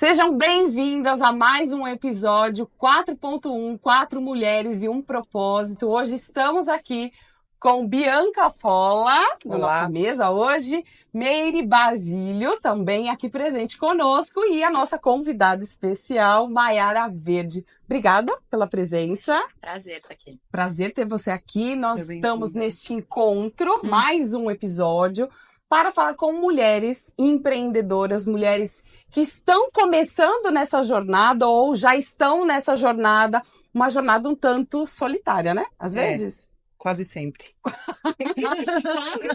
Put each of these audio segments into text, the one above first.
Sejam bem-vindas a mais um episódio 4.1, 4 mulheres e um propósito. Hoje estamos aqui com Bianca Folla, na nossa mesa hoje, Meire Basílio, também aqui presente conosco, e a nossa convidada especial, Mayara Verde. Obrigada pela presença. Prazer estar aqui. Prazer ter você aqui. Nós estamos neste encontro, mais um episódio, para falar com mulheres empreendedoras, mulheres que estão começando nessa jornada ou já estão nessa jornada, uma jornada um tanto solitária, né? Às vezes. Quase sempre.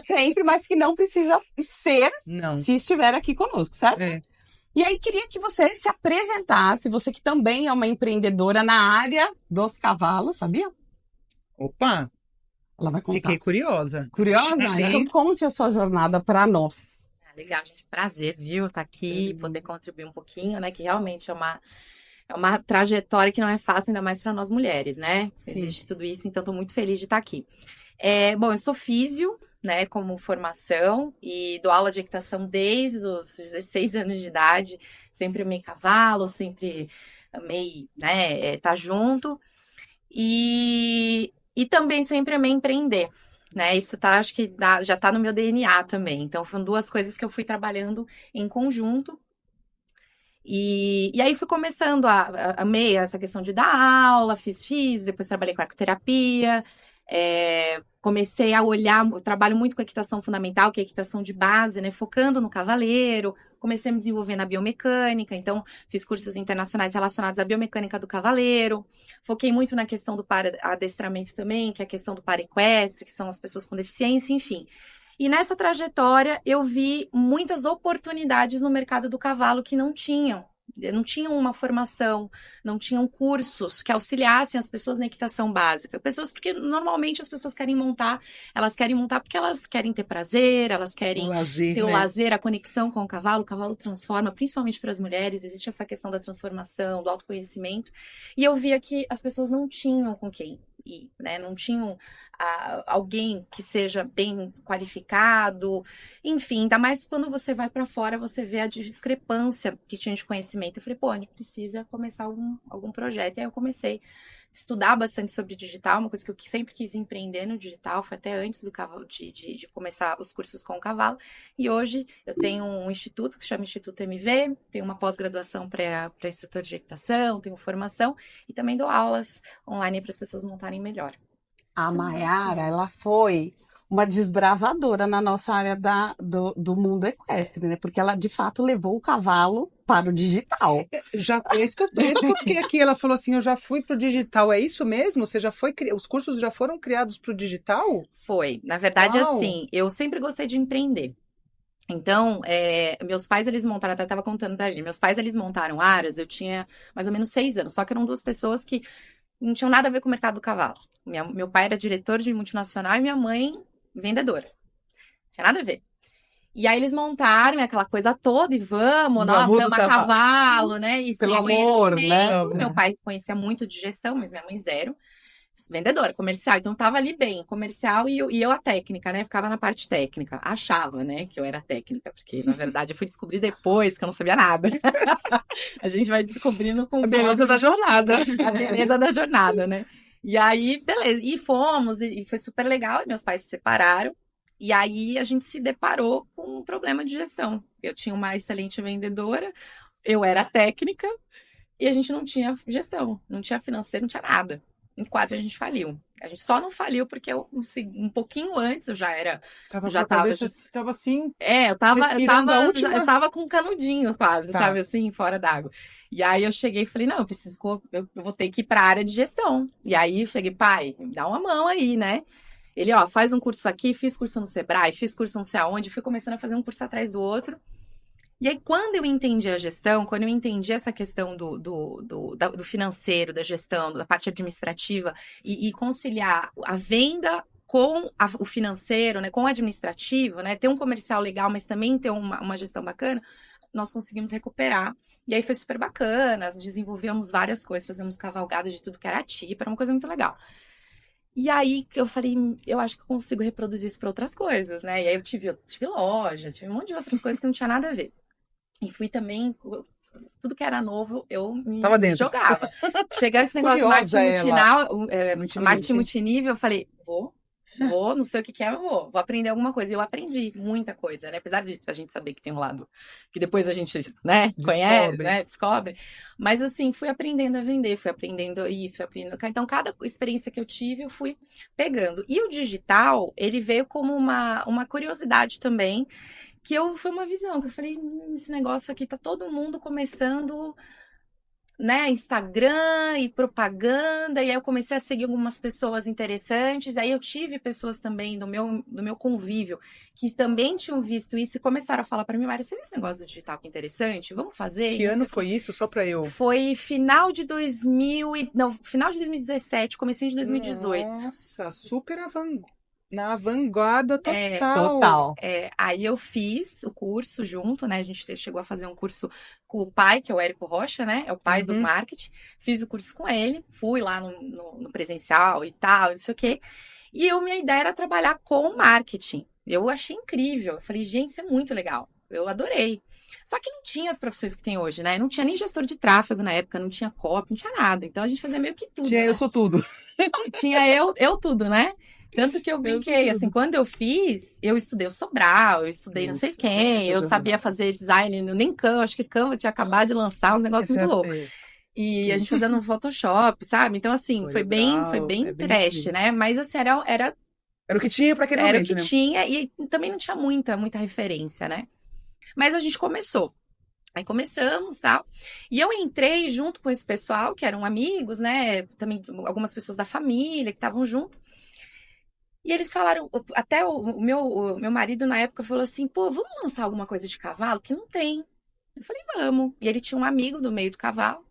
Sempre, mas que não precisa ser se estiver aqui conosco, certo? E aí, queria que você se apresentasse, você que também é uma empreendedora na área dos cavalos, sabia? Opa! Ela vai contar. Fiquei curiosa. Curiosa? Então conte a sua jornada para nós. Legal, gente. Prazer, viu? Estar aqui, poder contribuir um pouquinho, né? Que realmente é uma trajetória que não é fácil, ainda mais para nós mulheres, né? Sim. Existe tudo isso, então estou muito feliz de estar aqui. Bom, eu sou físio, né, como formação, e dou aula de equitação desde os 16 anos de idade. Sempre amei cavalo, sempre amei, né, estar junto. E também sempre amei empreender, né? Isso acho que já tá no meu DNA também. Então, foram duas coisas que eu fui trabalhando em conjunto. E aí fui começando amei essa questão de dar aula, fiz, depois trabalhei com arqueoterapia, comecei a olhar, eu trabalho muito com equitação fundamental, que é a equitação de base, né, focando no cavaleiro, comecei a me desenvolver na biomecânica, então fiz cursos internacionais relacionados à biomecânica do cavaleiro, foquei muito na questão do para-adestramento também, que é a questão do para-equestre, que são as pessoas com deficiência, enfim. E nessa trajetória, eu vi muitas oportunidades no mercado do cavalo que não tinham uma formação, não tinham cursos que auxiliassem as pessoas na equitação básica. Porque normalmente as pessoas elas querem montar porque elas querem ter prazer, elas querem ter o lazer, a conexão com o cavalo transforma, principalmente para as mulheres, existe essa questão da transformação, do autoconhecimento, e eu via que as pessoas não tinham com quem ir, né? Não tinham alguém que seja bem qualificado, enfim, ainda mais quando você vai para fora, você vê a discrepância que tinha de conhecimento. Eu falei, a gente precisa começar algum projeto. E aí eu comecei a estudar bastante sobre digital, uma coisa que eu sempre quis empreender no digital, foi até antes do cavalo, de começar os cursos com o cavalo. E hoje eu tenho um instituto que se chama Instituto MV, tenho uma pós-graduação para instrutor de equitação, tenho formação e também dou aulas online para as pessoas montarem melhor. A Mayara, ela foi uma desbravadora na nossa área do mundo equestre, né? Porque ela, de fato, levou o cavalo para o digital. É isso que eu fiquei aqui. Ela falou assim, eu já fui para o digital. É isso mesmo? Os cursos já foram criados para o digital? Foi. Na verdade, assim, eu sempre gostei de empreender. Então, meus pais, eles montaram, até estava contando para ele, meus pais, eles montaram Aras, eu tinha mais ou menos 6 anos, só que eram duas pessoas que não tinham nada a ver com o mercado do cavalo. Meu pai era diretor de multinacional e minha mãe vendedora. Não tinha nada a ver. E aí eles montaram aquela coisa toda e vamos cavalo, né? E pelo amor, né? Meu pai conhecia muito de gestão, mas minha mãe zero. Vendedora, comercial, então tava ali bem, comercial e eu a técnica, né? Ficava na parte técnica. Achava, né, que eu era técnica, porque na verdade eu fui descobrir depois que eu não sabia nada. A gente vai descobrindo com a beleza da jornada. A beleza da jornada, né? E aí, beleza, e fomos, e foi super legal, e meus pais se separaram, e aí a gente se deparou com um problema de gestão. Eu tinha uma excelente vendedora, eu era técnica, e a gente não tinha gestão, não tinha financeiro, não tinha nada. E quase a gente faliu. A gente só não faliu porque um pouquinho antes eu já era. Tava assim. Eu tava com um canudinho quase, sabe assim, fora d'água. E aí eu cheguei e falei, não, eu vou ter que ir pra área de gestão. E aí eu cheguei, pai, me dá uma mão aí, né? Ele, faz um curso aqui, fiz curso no Sebrae, fiz curso não sei aonde, fui começando a fazer um curso atrás do outro. E aí, quando eu entendi a gestão, quando eu entendi essa questão do financeiro, da gestão, da parte administrativa, e conciliar a venda com o financeiro, né, com o administrativo, né, ter um comercial legal, mas também ter uma gestão bacana, nós conseguimos recuperar. E aí foi super bacana, desenvolvemos várias coisas, fazemos cavalgada de tudo que era tipo, era uma coisa muito legal. E aí eu falei, eu acho que eu consigo reproduzir isso para outras coisas, né? E aí eu tive loja, tive um monte de outras coisas que não tinha nada a ver. E fui também tudo que era novo, eu me Tava dentro. jogava. Chegava esse negócio de Curiosa marketing multinível, eu falei, vou, não sei o que é, mas vou aprender alguma coisa. E eu aprendi muita coisa, né? Apesar de a gente saber que tem um lado que depois a gente, né, conhece, né, descobre. Mas assim, fui aprendendo a vender, fui aprendendo isso, fui aprendendo. Então, cada experiência que eu tive, eu fui pegando. E o digital, ele veio como uma curiosidade também, foi uma visão, que eu falei, esse negócio aqui tá todo mundo começando, né, Instagram e propaganda, e aí eu comecei a seguir algumas pessoas interessantes, aí eu tive pessoas também do meu convívio que também tinham visto isso e começaram a falar para mim, Mari, você viu esse negócio do digital que é interessante? Vamos fazer? Que ano foi isso? Só para eu... Foi final de 2017, comecinho de 2018. Nossa, super na vanguarda total. Total. Aí eu fiz o curso junto, né? A gente chegou a fazer um curso com o pai, que é o Érico Rocha, né? É o pai do marketing. Fiz o curso com ele, fui lá no presencial e tal, não sei o quê. E minha ideia era trabalhar com marketing. Eu achei incrível. Eu falei, gente, isso é muito legal. Eu adorei. Só que não tinha as profissões que tem hoje, né? Não tinha nem gestor de tráfego na época, não tinha copy, não tinha nada. Então a gente fazia meio que tudo. Tinha né? eu sou tudo. Tinha eu tudo, né? Tanto que eu brinquei, assim, quando eu fiz, eu estudei o Sobral, eu estudei não sei quem, eu sabia fazer design, nem Canva, acho que Canva tinha acabado de lançar uns negócios muito loucos. E a gente fazia no Photoshop, sabe? Então, assim, foi bem trash, né? Mas, assim, era o que tinha pra aquele momento, era o que tinha, e também não tinha muita referência, né? Mas a gente começou. Aí começamos, tal. E eu entrei junto com esse pessoal, que eram amigos, né? Também algumas pessoas da família que estavam junto. E eles falaram, até o meu marido na época falou assim, pô, vamos lançar alguma coisa de cavalo? Que não tem. Eu falei, vamos. E ele tinha um amigo do meio do cavalo.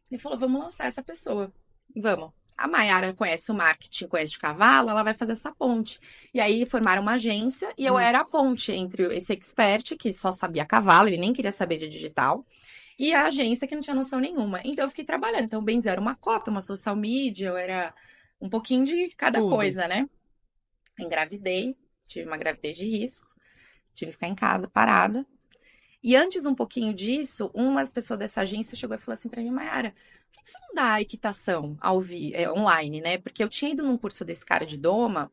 Ele falou, vamos lançar essa pessoa. Vamos. A Mayara conhece o marketing, conhece de cavalo, ela vai fazer essa ponte. E aí formaram uma agência e eu era a ponte entre esse expert, que só sabia cavalo, ele nem queria saber de digital, e a agência que não tinha noção nenhuma. Então eu fiquei trabalhando. Então o Benz era uma cópia, uma social media, eu era um pouquinho de cada coisa, né? Engravidei, tive uma gravidez de risco, tive que ficar em casa parada. E antes um pouquinho disso, uma pessoa dessa agência chegou e falou assim pra mim, Mayara, por que você não dá equitação online, né? Porque eu tinha ido num curso desse cara de Doma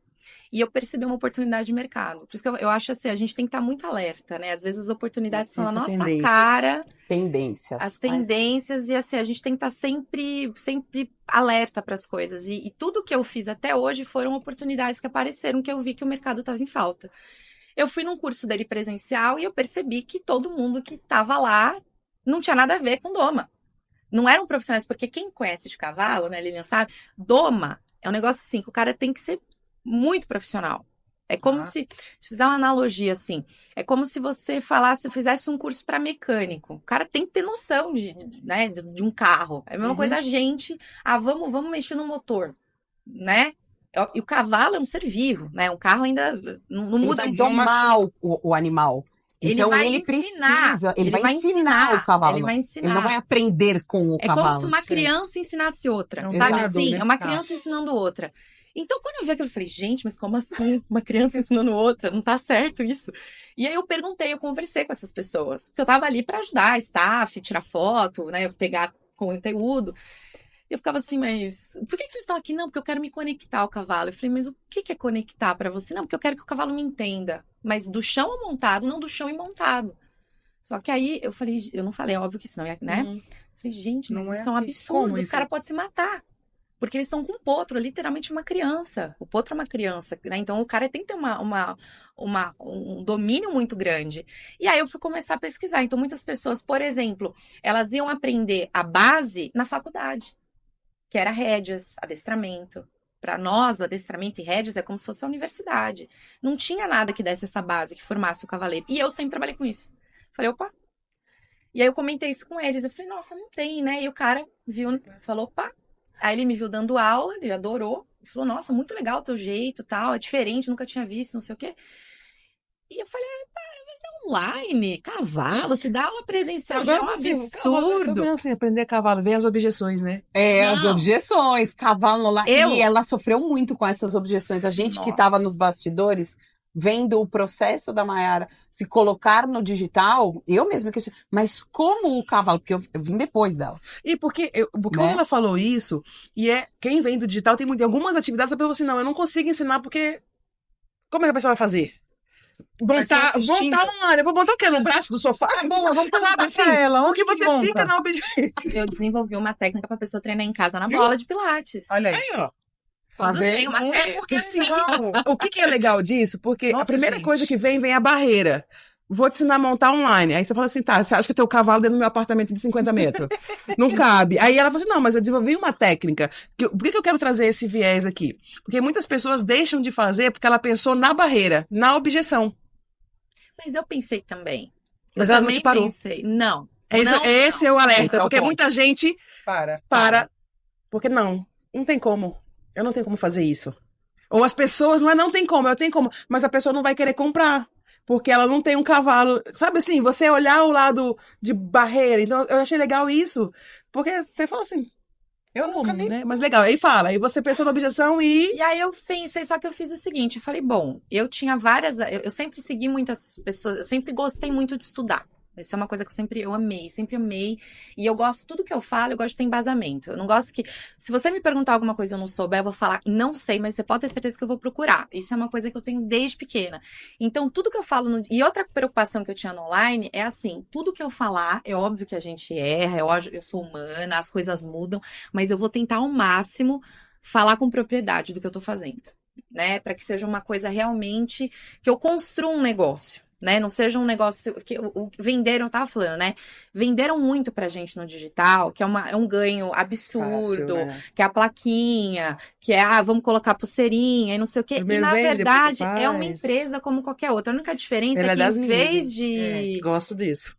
e eu percebi uma oportunidade de mercado. Por isso que eu acho assim, a gente tem que estar muito alerta, né? Às vezes as oportunidades estão na nossa cara. Tendências. As tendências e assim, a gente tem que estar sempre alerta para as coisas. E tudo que eu fiz até hoje foram oportunidades que apareceram, que eu vi que o mercado estava em falta. Eu fui num curso dele presencial e eu percebi que todo mundo que estava lá não tinha nada a ver com Doma. Não eram profissionais, porque quem conhece de cavalo, né, Lilian sabe, Doma é um negócio assim, que o cara tem que ser muito profissional. É como se fizer uma analogia assim, é como se você fizesse um curso para mecânico. O cara tem que ter noção de um carro. É a mesma coisa a gente, vamos mexer no motor, né? E o cavalo é um ser vivo, né? Um carro ainda não muda de domar o animal. Então vai ensinar o cavalo. Ele vai ensinar. Ele não vai aprender com o cavalo. É como se uma criança ensinasse outra, sabe assim? Né? É uma criança ensinando outra. Então, quando eu vi aquilo, eu falei, gente, mas como assim? Uma criança ensinando outra? Não tá certo isso. E aí eu conversei com essas pessoas. Porque eu tava ali para ajudar, staff, tirar foto, né? Pegar conteúdo. Eu ficava assim, mas por que vocês estão aqui? Não, porque eu quero me conectar ao cavalo. Eu falei, mas o que é conectar para você? Não, porque eu quero que o cavalo me entenda. Mas do chão ao montado, não do chão e montado. Só que aí eu falei, eu não falei, óbvio que isso não é, né? Eu falei, gente, mas isso é um absurdo. Os caras podem se matar. Porque eles estão com um potro, literalmente uma criança. O potro é uma criança, né? Então o cara tem que ter um domínio muito grande. E aí eu fui começar a pesquisar. Então muitas pessoas, por exemplo, elas iam aprender a base na faculdade, que era rédeas, adestramento. Para nós, adestramento e rédeas é como se fosse a universidade. Não tinha nada que desse essa base, que formasse o cavaleiro. E eu sempre trabalhei com isso. Falei, opa. E aí eu comentei isso com eles. Eu falei, nossa, não tem, né? E o cara viu, falou, opa. Aí ele me viu dando aula, ele adorou. Ele falou, nossa, muito legal o teu jeito, tal. É diferente, nunca tinha visto, não sei o quê. E eu falei, online, cavalo, se dá aula presencial, já é um absurdo. Não, assim, aprender cavalo, vem as objeções, né? As objeções, cavalo online. E ela sofreu muito com essas objeções. A gente que estava nos bastidores vendo o processo da Mayara se colocar no digital, eu mesma questiono, mas como o cavalo? Porque eu vim depois dela. E porque quando ela falou isso, quem vem do digital tem algumas atividades, a pessoa falou assim, não, eu não consigo ensinar porque como é que a pessoa vai fazer? Montar uma área. Vou montar o quê? No braço do sofá? Bom, vamos sabe assim? ela. Porque você fica na obediência. Eu desenvolvi uma técnica pra pessoa treinar em casa na bola de pilates. Olha aí. Aí, ó. Tudo tem uma técnica. Porque assim, o que é legal disso? Porque Nossa, a primeira gente. coisa que vem a barreira. Vou te ensinar a montar online. Aí você fala assim, tá, você acha que eu tenho cavalo dentro do meu apartamento de 50 metros? Não cabe. Aí ela falou assim, não, mas eu desenvolvi uma técnica. Por que eu quero trazer esse viés aqui? Porque muitas pessoas deixam de fazer porque ela pensou na barreira, na objeção. Mas eu pensei também. Mas ela não te parou. Pensei. Não. Esse é o alerta. Esse é o Porque ponto. muita gente Para. Porque não tem como. Eu não tenho como fazer isso. Ou as pessoas, não tem como, eu tenho como. Mas a pessoa não vai querer comprar. Porque ela não tem um cavalo. Sabe assim, você olhar o lado de barreira. Então, eu achei legal isso. Porque você fala assim, Eu nunca nem... né? Mas legal, aí fala. Aí você pensou na objeção e... E aí eu pensei, só que eu fiz o seguinte, eu falei, bom, eu tinha várias, eu sempre segui muitas pessoas, eu sempre gostei muito de estudar. Essa é uma coisa que eu sempre amei. E eu gosto, tudo que eu falo, eu gosto de ter embasamento. Eu não gosto que, se você me perguntar alguma coisa e eu não souber, eu vou falar, não sei, mas você pode ter certeza que eu vou procurar. Isso é uma coisa que eu tenho desde pequena. Então, tudo que eu falo, e outra preocupação que eu tinha no online é assim, tudo que eu falar, é óbvio que a gente erra, eu sou humana, as coisas mudam, mas eu vou tentar ao máximo falar com propriedade do que eu tô fazendo, né? Para que seja uma coisa realmente, que eu construa um negócio. Né? Não seja um negócio que venderam, eu tava falando, né? Venderam muito pra gente no digital, que é um ganho absurdo, Fácil, né? que é a plaquinha, que é, vamos colocar pulseirinha e não sei o quê. Primeiro e na vende, depois verdade você é uma faz. empresa como qualquer outra. A única diferença Ela é é que das em minhas, vez de. Gosto disso.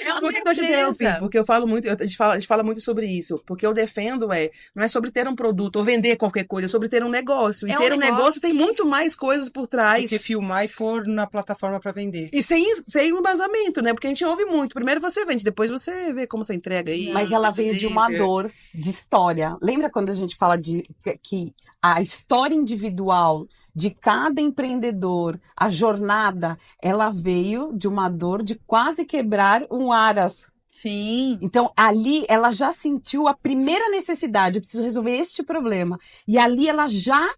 É uma Por que eu te interrompi? empresa. Porque eu falo muito, a gente fala muito sobre isso. Porque eu defendo, não é sobre ter um produto ou vender qualquer coisa, é sobre ter um negócio. E É um ter um negócio negócio. tem muito mais coisas por Do trás. que filmar e pôr na plataforma pra vender. E sem embasamento, né? Porque a gente ouve muito. Primeiro você vende, depois você vê como você entrega aí. Mas ela veio de uma dor de história. Lembra quando a gente fala de que a história individual de cada empreendedor, a jornada, ela veio de uma dor de quase quebrar um aras. Sim. Então, ali ela já sentiu a primeira necessidade, eu preciso resolver este problema. E ali ela já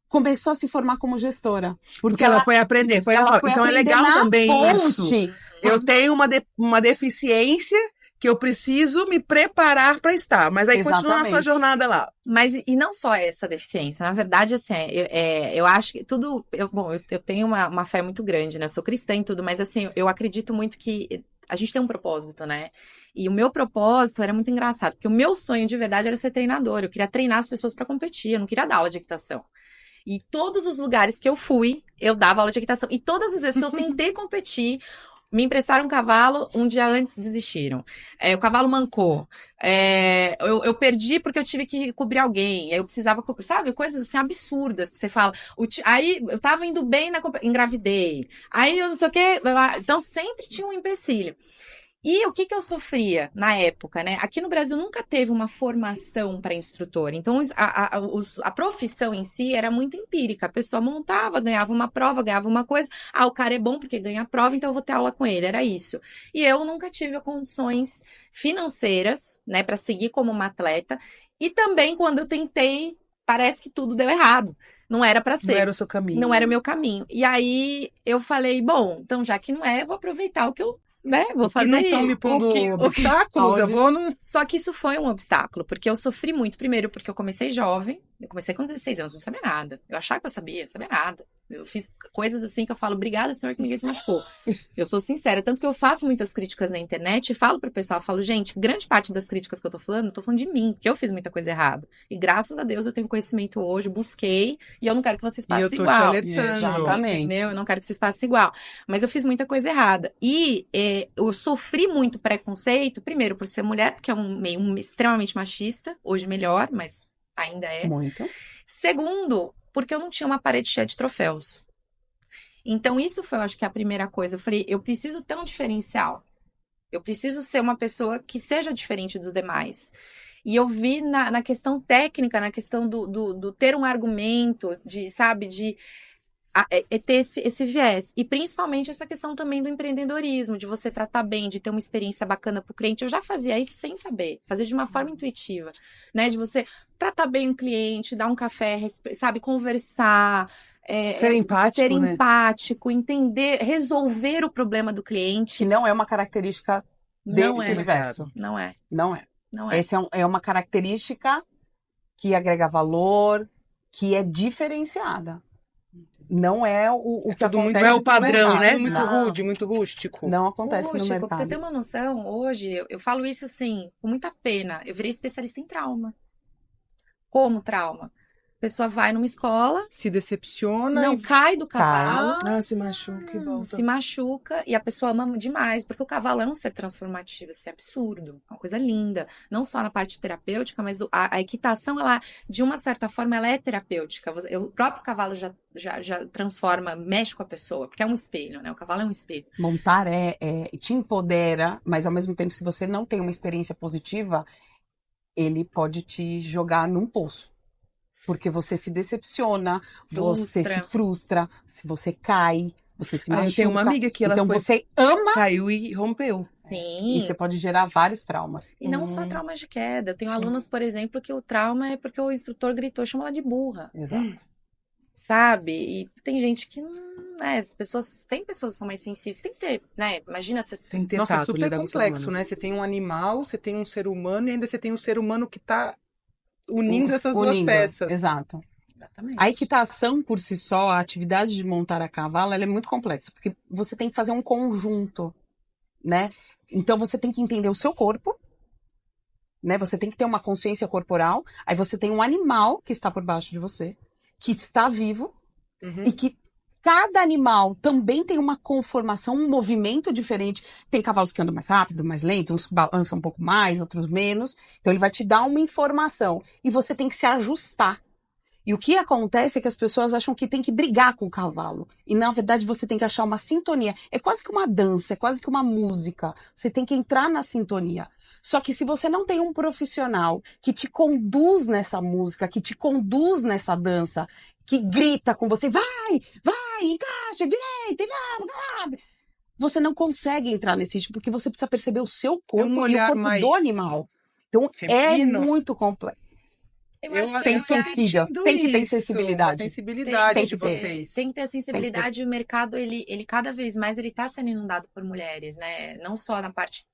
começou a se formar como gestora. Porque ela foi aprender. Ela foi então é aprender legal na também fonte. isso. Eu tenho uma deficiência que eu preciso me preparar para estar. Mas aí continua a sua Exatamente. jornada lá. Mas, e não só essa deficiência, na verdade, assim, eu acho que tudo, eu tenho uma fé muito grande, né, eu sou cristã e tudo, mas assim, eu acredito muito que a gente tem um propósito, né, e o meu propósito era muito engraçado, porque o meu sonho de verdade era ser treinador, eu queria treinar as pessoas para competir, eu não queria dar aula de equitação. E todos os lugares que eu fui, eu dava aula de equitação, e todas as vezes que eu tentei competir, me emprestaram um cavalo, um dia antes desistiram. O cavalo mancou. Eu perdi porque eu tive que cobrir alguém. Eu precisava cobrir, sabe? Coisas assim absurdas que você fala. Aí eu tava indo bem engravidei. Aí eu não sei o quê. Então sempre tinha um empecilho. E o que eu sofria na época, né? Aqui no Brasil nunca teve uma formação para instrutor. Então, a profissão em si era muito empírica. A pessoa montava, ganhava uma prova, ganhava uma coisa. Ah, o cara é bom porque ganha a prova, então eu vou ter aula com ele. Era isso. E eu nunca tive condições financeiras, né, para seguir como uma atleta. E também, quando eu tentei, parece que tudo deu errado. Não era para ser. Não era o seu caminho. Não era o meu caminho. E aí, eu falei, bom, então já que não é, eu vou aproveitar o que eu vou fazer. E não estão me pondo obstáculos, eu vou no... Só que isso foi um obstáculo, porque eu sofri muito, primeiro, porque eu comecei jovem, eu comecei com 16 anos, não sabia nada. Eu achava que eu sabia, não sabia nada. Eu fiz coisas assim que eu falo, obrigada, senhor, que ninguém se machucou. Eu sou sincera, tanto que eu faço muitas críticas na internet e falo pro pessoal, falo, gente, grande parte das críticas que eu tô falando de mim, porque eu fiz muita coisa errada. E graças a Deus eu tenho conhecimento hoje, busquei, e eu não quero que vocês passem igual. E eu tô te alertando. Exatamente. Entendeu? Eu não quero que vocês passem igual. Mas eu fiz muita coisa errada. E eu sofri muito preconceito, primeiro por ser mulher, porque é um meio extremamente machista, hoje melhor, mas ainda é. Muito. Segundo, porque eu não tinha uma parede cheia de troféus. Então, isso foi, eu acho que, a primeira coisa. Eu falei, eu preciso ter um diferencial. Eu preciso ser uma pessoa que seja diferente dos demais. E eu vi na questão técnica, na questão do ter um argumento, é ter esse viés. E principalmente essa questão também do empreendedorismo, de você tratar bem, de ter uma experiência bacana pro cliente. Eu já fazia isso sem saber, fazer de uma forma intuitiva, né? De você tratar bem o cliente, dar um café, sabe, conversar. Ser empático, né? Empático, entender, resolver o problema do cliente. Que não é uma característica desse universo. Não é. Não é. Não é. Essa é uma característica que agrega valor, que é diferenciada. Não é o que acontece não é o padrão, no né? Muito Não. rude, muito rústico. Não acontece no mercado. Pra você ter uma noção, hoje, eu falo isso assim, com muita pena. Eu virei especialista em trauma. Como trauma? A pessoa vai numa escola, Se decepciona. não cai do cavalo, Se machuca e volta. se machuca, e a pessoa ama demais, porque o cavalo é um ser transformativo, isso é absurdo, é uma coisa linda. Não só na parte terapêutica, mas a equitação, ela, de uma certa forma, ela é terapêutica. O próprio cavalo já transforma, mexe com a pessoa, porque é um espelho, né? O cavalo é um espelho. Montar te empodera, mas ao mesmo tempo, se você não tem uma experiência positiva, ele pode te jogar num poço. Porque você se decepciona, você se frustra, se você cai, você se machuca. Eu tenho uma amiga que ela então você ama, caiu e rompeu. Sim. E você pode gerar vários traumas. E não só traumas de queda. Eu tenho alunos, por exemplo, que o trauma é porque o instrutor gritou, chama ela de burra. Exato. Sabe? E tem gente que tem pessoas que são mais sensíveis. Tem que ter, né? Imagina você... Tem que ter Nossa, é tato, super lidar com o ser complexo, humano. né? Você tem um animal, você tem um ser humano e ainda você tem um ser humano que tá unindo essas duas peças. Exato. Exatamente. A equitação por si só, a atividade de montar a cavalo, ela é muito complexa, porque você tem que fazer um conjunto, né? Então você tem que entender o seu corpo, né? Você tem que ter uma consciência corporal, aí você tem um animal que está por baixo de você, que está vivo, e que cada animal também tem uma conformação, um movimento diferente. Tem cavalos que andam mais rápido, mais lento, uns que balançam um pouco mais, outros menos. Então ele vai te dar uma informação e você tem que se ajustar. E o que acontece é que as pessoas acham que tem que brigar com o cavalo. E na verdade você tem que achar uma sintonia. É quase que uma dança, é quase que uma música. Você tem que entrar na sintonia. Só que se você não tem um profissional que te conduz nessa música, que te conduz nessa dança, que grita com você, vai, encaixa, direita, e vamos, você não consegue entrar nesse ritmo, porque você precisa perceber o seu corpo e o corpo do animal. Então feminino. É muito complexo. Eu acho que tem sensível, tem que ter sensibilidade. Sensibilidade de Tem que ter. vocês. Tem que ter sensibilidade. E o mercado, ele cada vez mais, ele tá sendo inundado por mulheres, né? Não só na parte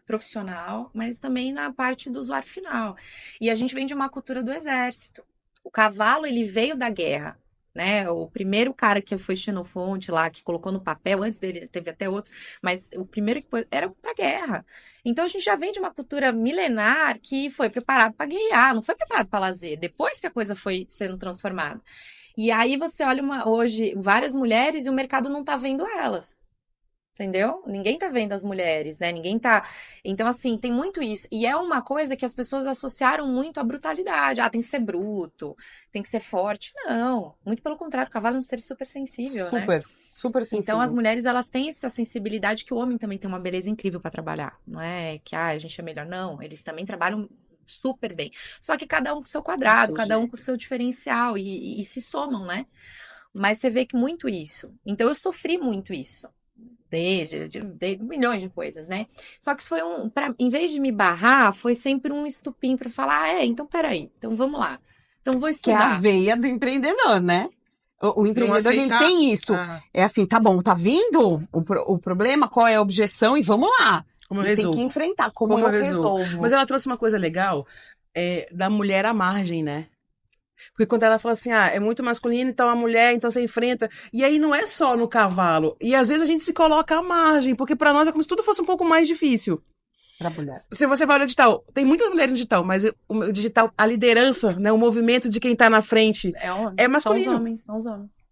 profissional, mas também na parte do usuário final. E a gente vem de uma cultura do exército. O cavalo, ele veio da guerra, né? O primeiro cara que foi Xenofonte lá, que colocou no papel, antes dele teve até outros, mas o primeiro que era pra guerra. Então a gente já vem de uma cultura milenar que foi preparado para guerrear, não foi preparado para lazer, depois que a coisa foi sendo transformada. E aí você olha hoje várias mulheres e o mercado não tá vendo elas. Entendeu? Ninguém tá vendo as mulheres, né? Ninguém tá... Então, assim, tem muito isso. E é uma coisa que as pessoas associaram muito à brutalidade. Ah, tem que ser bruto, tem que ser forte. Não. Muito pelo contrário, o cavalo é um ser super sensível, né? Super sensível. Então, as mulheres, elas têm essa sensibilidade que o homem também tem uma beleza incrível para trabalhar. Não é que, a gente é melhor. Não. Eles também trabalham super bem. Só que cada um com o seu quadrado, cada um com o seu diferencial. E se somam, né? Mas você vê que muito isso. Então, eu sofri muito isso. De milhões de coisas, né? Só que isso foi em vez de me barrar, foi sempre um estupim para falar, então peraí, então vamos lá. Então vou estudar. Que é a veia do empreendedor, né? O empreendedor, ele tem isso. É assim, tá bom, tá vindo o problema, qual é a objeção e vamos lá. Como eu resolvo? Tem que enfrentar, como eu resolvo. Mas ela trouxe uma coisa legal, da mulher à margem, né? Porque quando ela fala assim, é muito masculino, então a mulher, então você enfrenta. E aí não é só no cavalo. E às vezes a gente se coloca à margem, porque pra nós é como se tudo fosse um pouco mais difícil. Pra mulher. Se você vai no digital, tem muitas mulheres no digital, mas o digital, a liderança, né, o movimento de quem tá na frente é masculino. São os homens.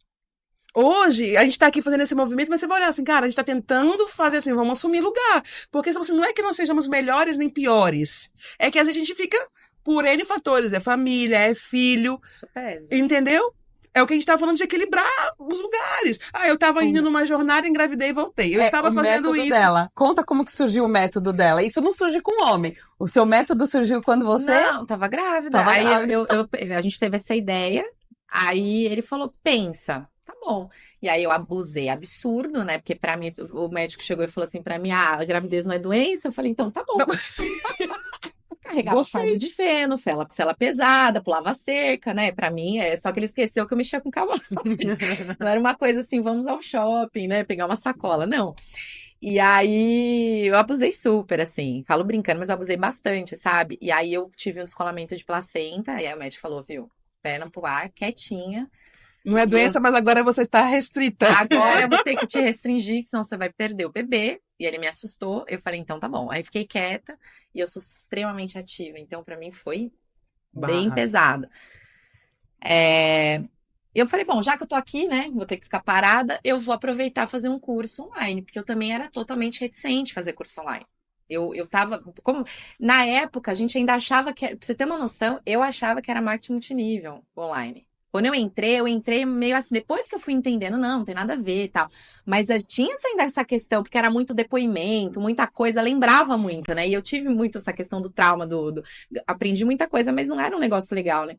Hoje, a gente tá aqui fazendo esse movimento, mas você vai olhar assim, cara, a gente tá tentando fazer assim, vamos assumir lugar. Porque não é que nós sejamos melhores nem piores. É que às vezes a gente fica... Por N fatores, é família, é filho, isso pesa. Entendeu? É o que a gente tá falando de equilibrar os lugares. Eu tava indo numa jornada, engravidei e voltei. Eu estava fazendo isso. Dela. Conta como que surgiu o método dela. Isso não surge com homem. O seu método surgiu quando você... Não, tava grávida. A gente teve essa ideia Aí ele falou, pensa. Tá bom. E aí eu abusei, absurdo, né? Porque pra mim, o médico chegou e falou assim pra mim, a gravidez não é doença. Eu falei, então tá bom. Carregava fardo de feno, cela pesada, pulava cerca, né? Pra mim, só que ele esqueceu que eu mexia com cavalo. Não era uma coisa assim, vamos ao shopping, né? Pegar uma sacola, não. E aí, eu abusei super, assim. Falo brincando, mas eu abusei bastante, sabe? E aí, eu tive um descolamento de placenta. E aí, o médico falou, viu? Perna pro ar, quietinha. Não é doença, mas agora você está restrita. Agora eu vou ter que te restringir, que senão você vai perder o bebê. E ele me assustou. Eu falei, então tá bom. Aí fiquei quieta. E eu sou extremamente ativa. Então, pra mim, foi bem pesado. Eu falei, bom, já que eu tô aqui, né? Vou ter que ficar parada. Eu vou aproveitar e fazer um curso online. Porque eu também era totalmente reticente a fazer curso online. Eu tava... Na época, a gente ainda achava que... Pra você ter uma noção, eu achava que era marketing multinível online. Quando eu entrei meio assim, depois que eu fui entendendo, não tem nada a ver e tal. Mas tinha ainda essa questão, porque era muito depoimento, muita coisa, lembrava muito, né? E eu tive muito essa questão do trauma, aprendi muita coisa, mas não era um negócio legal, né?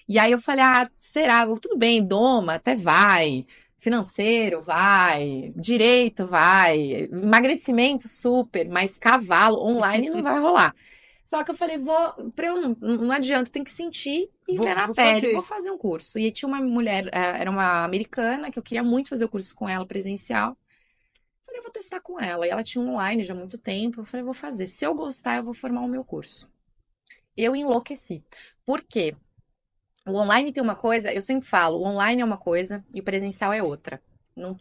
E aí eu falei, será? Tudo bem, doma, até vai. Financeiro, vai. Direito, vai. Emagrecimento, super. Mas cavalo, online, não vai rolar. Só que eu falei, não adianta, tem que sentir e ver na pele. Vou fazer um curso. E tinha uma mulher, era uma americana, que eu queria muito fazer o curso com ela, presencial. Falei, vou testar com ela. E ela tinha online já há muito tempo. Eu falei, vou fazer. Se eu gostar, eu vou formar o meu curso. Eu enlouqueci. Por quê? O online tem uma coisa, eu sempre falo, o online é uma coisa e o presencial é outra.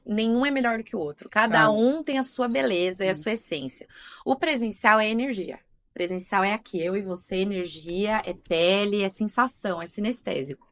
Nenhum é melhor do que o outro. Cada um tem a sua beleza e a sua essência. O presencial é energia. Presencial é aqui, eu e você, energia, é pele, é sensação, é sinestésico.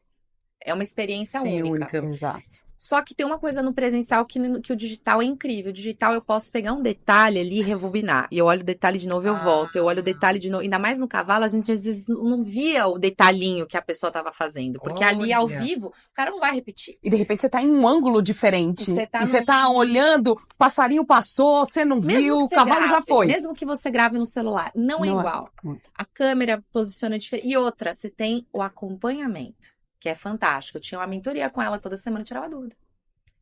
É uma experiência única. Exato. Só que tem uma coisa no presencial que o digital é incrível. O digital eu posso pegar um detalhe ali e rebobinar. E eu olho o detalhe de novo, eu volto. Eu olho o detalhe de novo. Ainda mais no cavalo, a gente às vezes não via o detalhinho que a pessoa estava fazendo. Porque ali, ao vivo, o cara não vai repetir. E de repente você tá em um ângulo diferente. Você tá olhando, o passarinho passou, você não viu, o cavalo já foi. Mesmo que você grave no celular, não é igual. A câmera posiciona diferente. E outra, você tem o acompanhamento, que é fantástico. Eu tinha uma mentoria com ela toda semana, eu tirava dúvida.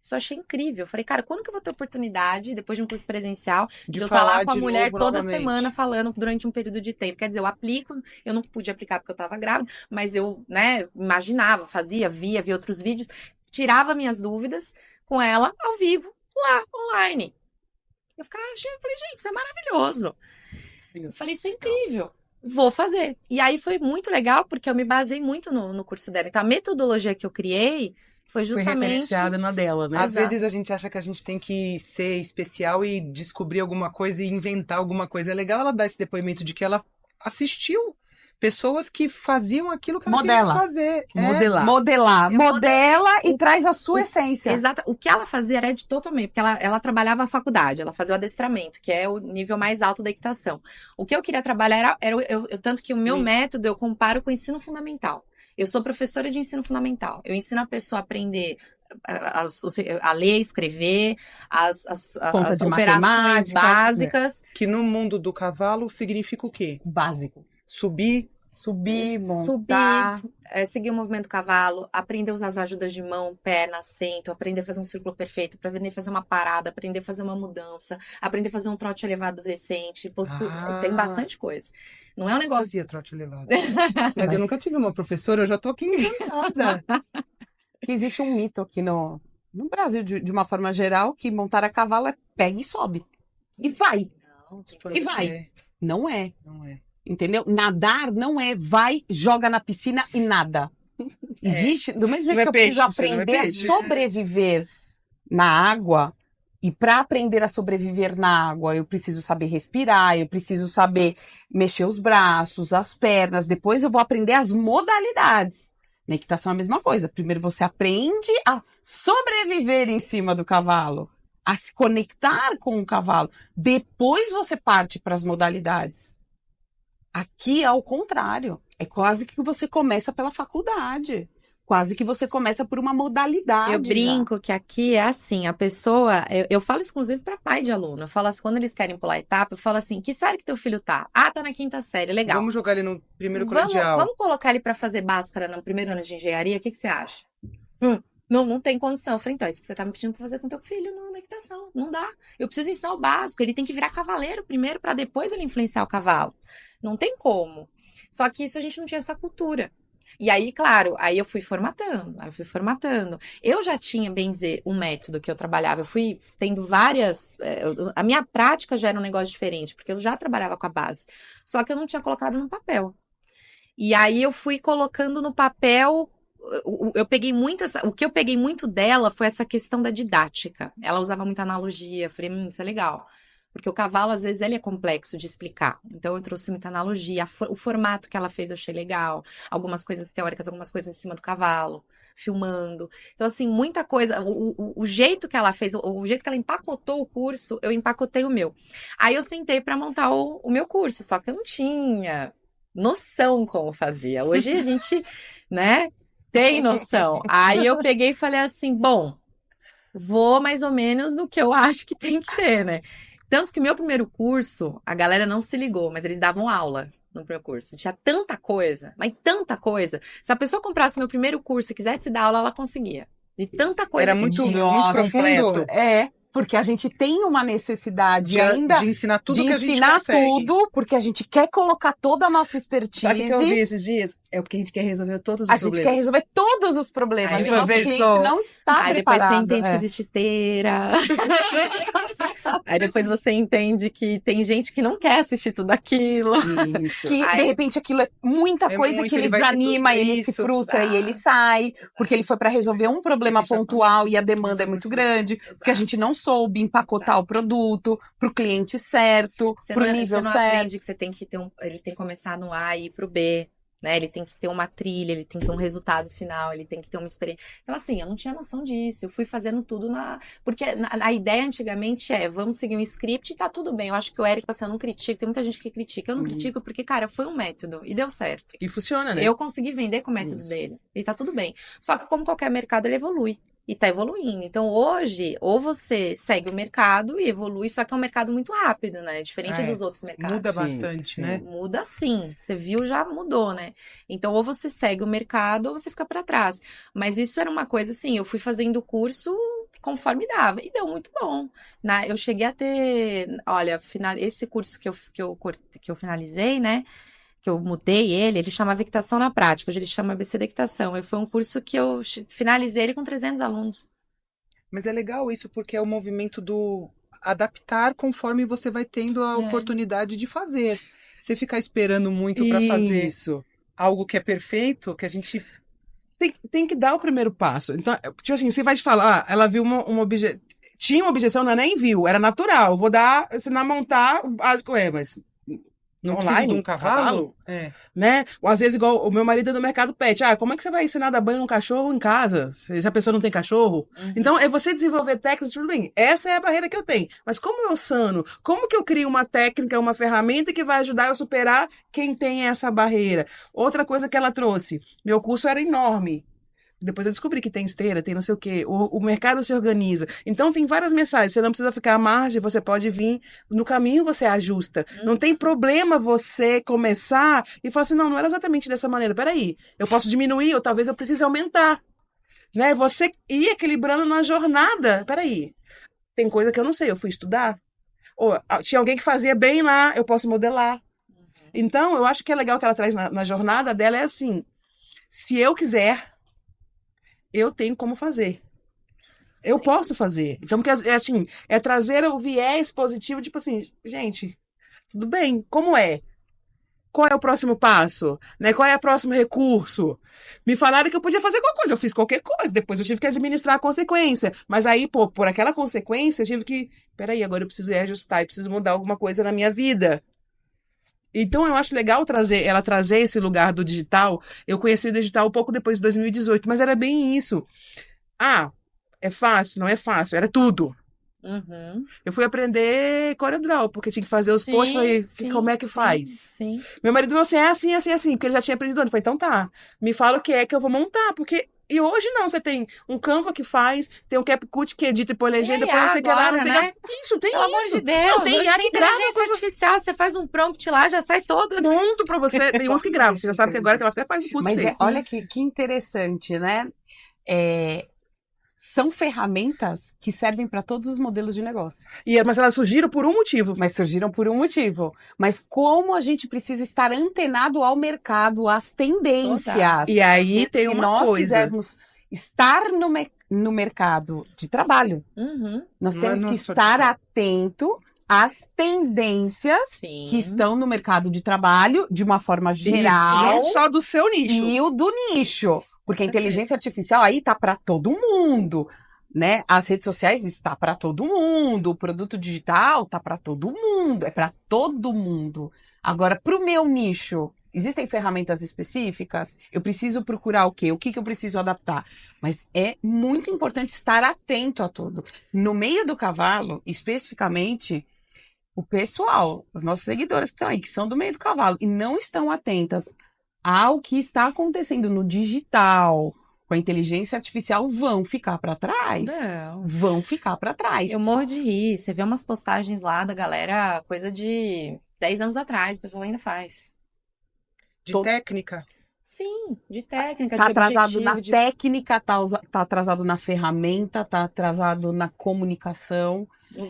Isso eu achei incrível. Eu falei, cara, quando que eu vou ter oportunidade, depois de um curso presencial, de eu estar lá com a mulher toda semana falando durante um período de tempo? Quer dizer, eu aplico, eu não pude aplicar porque eu estava grávida, mas eu, né, imaginava, via outros vídeos, tirava minhas dúvidas com ela ao vivo, lá, online. Eu falei, gente, isso é maravilhoso. Eu falei, isso é incrível. Vou fazer. E aí foi muito legal, porque eu me basei muito no curso dela. Então, a metodologia que eu criei foi justamente... Foi referenciada na dela, né? Às vezes a gente acha que a gente tem que ser especial e descobrir alguma coisa e inventar alguma coisa. É legal ela dar esse depoimento de que ela assistiu pessoas que faziam aquilo que ela queria fazer. Modela e traz a sua essência. Exato. O que ela fazia era totalmente, porque ela trabalhava a faculdade, ela fazia o adestramento, que é o nível mais alto da equitação. O que eu queria trabalhar era tanto que o meu método eu comparo com o ensino fundamental. Eu sou professora de ensino fundamental. Eu ensino a pessoa a aprender a ler, escrever, as operações básicas. Que no mundo do cavalo significa o quê? Básico. Subir, montar. Seguir o movimento do cavalo, aprender a usar as ajudas de mão, perna, assento, aprender a fazer um círculo perfeito, aprender a fazer uma parada, aprender a fazer uma mudança, aprender a fazer um trote elevado decente, postura. Tem bastante coisa. Não é um negócio... Eu fazia trote elevado. Mas eu nunca tive uma professora, eu já tô aqui encantada. Existe um mito aqui no Brasil, de uma forma geral, que montar a cavalo é pega e sobe. E vai. E vai. Não é. Não é. Entendeu? Nadar não é vai, joga na piscina e nada. Existe, do mesmo jeito que eu preciso aprender a sobreviver na água, e para aprender a sobreviver na água, eu preciso saber respirar, eu preciso saber mexer os braços, as pernas, depois eu vou aprender as modalidades. Na equitação é a mesma coisa. Primeiro você aprende a sobreviver em cima do cavalo, a se conectar com o cavalo. Depois você parte para as modalidades. Aqui é ao contrário. É quase que você começa pela faculdade. quase que você começa por uma modalidade. Eu brinco que aqui é assim, a pessoa, eu falo exclusive para pai de aluno, eu falo assim, quando eles querem pular etapa, eu falo assim, que série que teu filho tá? Ah, tá na 5ª série, legal. Vamos jogar ele no primeiro colegial. Vamos colocar ele para fazer Bhaskara no primeiro ano de engenharia, o que você acha? Não tem condição. Eu falei, então, é isso que você tá me pedindo pra fazer com teu filho na equitação. Não dá. Eu preciso ensinar o básico. Ele tem que virar cavaleiro primeiro pra depois ele influenciar o cavalo. Não tem como. Só que isso a gente não tinha essa cultura. E aí, claro, aí eu fui formatando. Eu já tinha, bem dizer, um método que eu trabalhava. Eu fui tendo várias... a minha prática já era um negócio diferente, porque eu já trabalhava com a base. Só que eu não tinha colocado no papel. E aí eu fui colocando no papel... eu peguei muito o que eu peguei muito dela foi essa questão da didática. Ela usava muita analogia. Eu falei, isso é legal. Porque o cavalo, às vezes, ele é complexo de explicar. Então, eu trouxe muita analogia. O formato que ela fez eu achei legal. Algumas coisas teóricas, algumas coisas em cima do cavalo, filmando. Então, assim, muita coisa. O jeito que ela fez, o jeito que ela empacotou o curso, eu empacotei o meu. Aí, eu sentei para montar o meu curso. Só que eu não tinha noção como fazia. Hoje, a gente, né... tem noção. Aí eu peguei e falei assim, bom, vou mais ou menos no que eu acho que tem que ser, né? Tanto que meu primeiro curso, a galera não se ligou, mas eles davam aula no primeiro curso. Tinha tanta coisa, mas tanta coisa. Se a pessoa comprasse meu primeiro curso e quisesse dar aula, ela conseguia. De tanta coisa Era que muito, tinha. muito profundo. Porque a gente tem uma necessidade ainda de ensinar tudo de que a gente ensinar consegue. tudo, porque a gente quer colocar toda a nossa expertise. Sabe o que eu vi esses dias? É porque a gente quer resolver todos os problemas. A gente quer resolver todos os problemas. Aí E o nosso cliente não está Aí depois preparado. você entende que existe esteira. Aí depois você entende que tem gente que não quer assistir tudo aquilo. Isso. Que, de repente, aquilo é muita coisa muito, que ele ele vai se desanima, frustrar, ele se isso. frustra e ele sai, porque ele foi para resolver um problema pontual e a demanda é muito grande, porque a gente não soube empacotar o produto pro cliente certo, pro nível você não certo. aprende que você tem que ter ele tem que começar no A e ir pro B. Né? Ele tem que ter uma trilha, ele tem que ter um resultado final, ele tem que ter uma experiência. Então, assim, eu não tinha noção disso. Eu fui fazendo tudo Porque a ideia antigamente vamos seguir um script e tá tudo bem. Eu acho que o Érico, assim, eu não critico. Tem muita gente que critica. Eu não critico porque, cara, foi um método e deu certo. E funciona, né? Eu consegui vender com o método dele. E tá tudo bem. Só que, como qualquer mercado, ele evolui. E tá evoluindo. Então, hoje, ou você segue o mercado e evolui, só que é um mercado muito rápido, né? Diferente dos outros mercados. Muda bastante, né? Muda sim. Você viu, já mudou, né? Então, ou você segue o mercado ou você fica para trás. Mas isso era uma coisa assim, eu fui fazendo o curso conforme dava. E deu muito bom. Eu cheguei a ter... Olha, esse curso que eu finalizei, né? Que eu mudei ele chamava Equitação na Prática, hoje ele chama ABC da Equitação. Foi um curso que eu finalizei ele com 300 alunos. Mas é legal isso, porque é o movimento do adaptar conforme você vai tendo a oportunidade de fazer. Você ficar esperando muito para fazer algo que é perfeito, que a gente... Tem que dar o primeiro passo. Então, tipo assim, você vai te falar, ela viu uma objeção... Tinha uma objeção, ela nem viu, era natural. Vou ensinar a montar o básico, mas... Não online, precisa de um cavalo? Né? Ou às vezes, igual o meu marido é do mercado pet. Como é que você vai ensinar a dar banho num cachorro em casa? Se a pessoa não tem cachorro? Então, é você desenvolver técnicas, tudo bem. Essa é a barreira que eu tenho. Mas como eu sano? Como que eu crio uma técnica, uma ferramenta que vai ajudar eu a superar quem tem essa barreira? Outra coisa que ela trouxe. Meu curso era enorme. Depois eu descobri que tem esteira, tem não sei o quê. O mercado se organiza. Então, tem várias mensagens. Você não precisa ficar à margem, você pode vir. No caminho, você ajusta. Não tem problema você começar e falar assim, não era exatamente dessa maneira. Peraí, eu posso diminuir ou talvez eu precise aumentar. Né? Você ir equilibrando na jornada. Peraí, tem coisa que eu não sei, eu fui estudar. Ou tinha alguém que fazia bem lá, eu posso modelar. Então, eu acho que é legal que ela traz na jornada dela é assim, se eu quiser... eu tenho como fazer. Eu posso fazer. Então, porque assim, é trazer o viés positivo, tipo assim, gente, tudo bem, como é? Qual é o próximo passo? Né? Qual é o próximo recurso? Me falaram que eu podia fazer qualquer coisa, eu fiz qualquer coisa, depois eu tive que administrar a consequência. Mas aí, por aquela consequência, eu tive que, peraí, agora eu preciso reajustar, eu preciso mudar alguma coisa na minha vida. Então, eu acho legal ela trazer esse lugar do digital. Eu conheci o digital um pouco depois de 2018, mas era bem isso. É fácil? Não é fácil, era tudo. Eu fui aprender CorelDRAW, porque tinha que fazer os posts, falei, como é que faz? Meu marido falou assim, assim, porque ele já tinha aprendido antes. Eu falei, então tá, me fala o que é que eu vou montar, porque E hoje não, você tem um Canva que faz, tem um CapCut que edita e põe legenda, põe não sei o que lá, não sei o que. Isso, tem Pelo isso. Pelo amor de Deus, não, tem IA que grava. Inteligência artificial, você faz um prompt lá, já sai todo. Pronto pra você. Tem uns que gravam, você já sabe que agora que ela até faz o curso Mas pra vocês. olha que interessante, né? São ferramentas que servem para todos os modelos de negócio. Mas elas surgiram por um motivo. Mas como a gente precisa estar antenado ao mercado, às tendências. Total. E aí tem uma coisa. Se nós quisermos estar no mercado de trabalho, nós temos que estar atento às tendências que estão no mercado de trabalho, de uma forma geral. Não só do seu nicho. E o do nicho. Porque a inteligência artificial aí tá para todo mundo, né? As redes sociais está para todo mundo, o produto digital tá para todo mundo, é para todo mundo. Agora, para o meu nicho, existem ferramentas específicas? Eu preciso procurar o quê? O que eu preciso adaptar? Mas é muito importante estar atento a tudo. No meio do cavalo, especificamente, o pessoal, os nossos seguidores que estão aí, que são do meio do cavalo e não estão atentas ao que está acontecendo no digital, com a inteligência artificial, vão ficar para trás. Não. Vão ficar para trás. Eu morro de rir. Você vê umas postagens lá da galera, coisa de 10 anos atrás, o pessoal ainda faz. De técnica? Sim, de técnica, tá de atrasado na técnica, tá atrasado na ferramenta, tá atrasado na comunicação.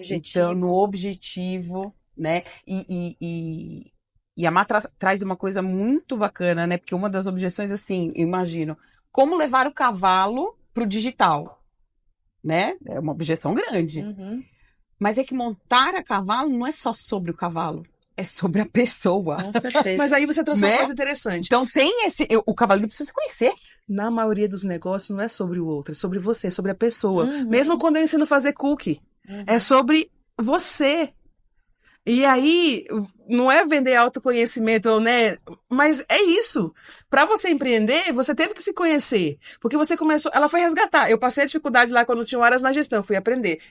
Então, no objetivo, né? E a Má traz uma coisa muito bacana, né? Porque uma das objeções, assim, eu imagino, como levar o cavalo pro digital, né? É uma objeção grande. Mas é que montar a cavalo não é só sobre o cavalo, é sobre a pessoa. Com certeza. Mas aí você trouxe uma coisa interessante. Então tem o cavalo precisa se conhecer. Na maioria dos negócios não é sobre o outro, é sobre você, é sobre a pessoa. Mesmo quando eu ensino a fazer cookie, é sobre você. E aí, não é vender autoconhecimento, né? Mas é isso. Para você empreender, você teve que se conhecer. Porque você começou... Ela foi resgatar. Eu passei a dificuldade lá quando tinha horas na gestão, fui aprender.